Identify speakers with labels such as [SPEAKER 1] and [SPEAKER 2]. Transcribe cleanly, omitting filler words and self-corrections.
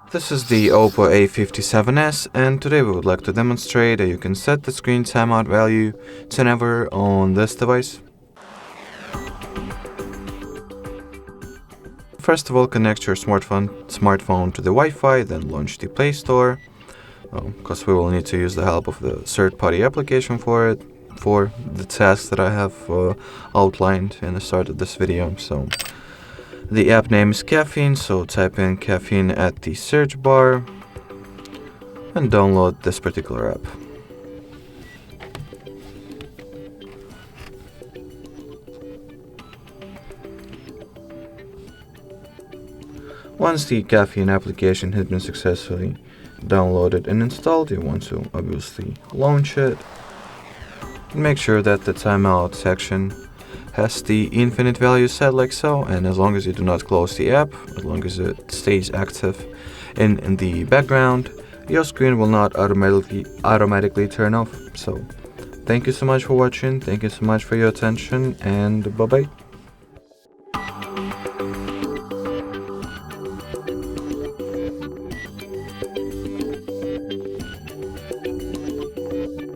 [SPEAKER 1] This is the OPPO A57s, and today we would like to demonstrate that you can set the screen timeout value to never on this device. First of all, connect your smartphone to the Wi-Fi, then launch the Play Store, because we will need to use the help of the third-party application for the tasks that I have outlined in the start of this video. So the app name is Caffeine, so type in Caffeine at the search bar and download this particular app. Once the Caffeine application has been successfully downloaded and installed, you want to obviously launch it. Make sure that the timeout section has the infinite value set like so, and as long as you do not close the app, as long as it stays active in the background, your screen will not automatically turn off. So thank you so much for watching, thank you so much for your attention, and bye bye.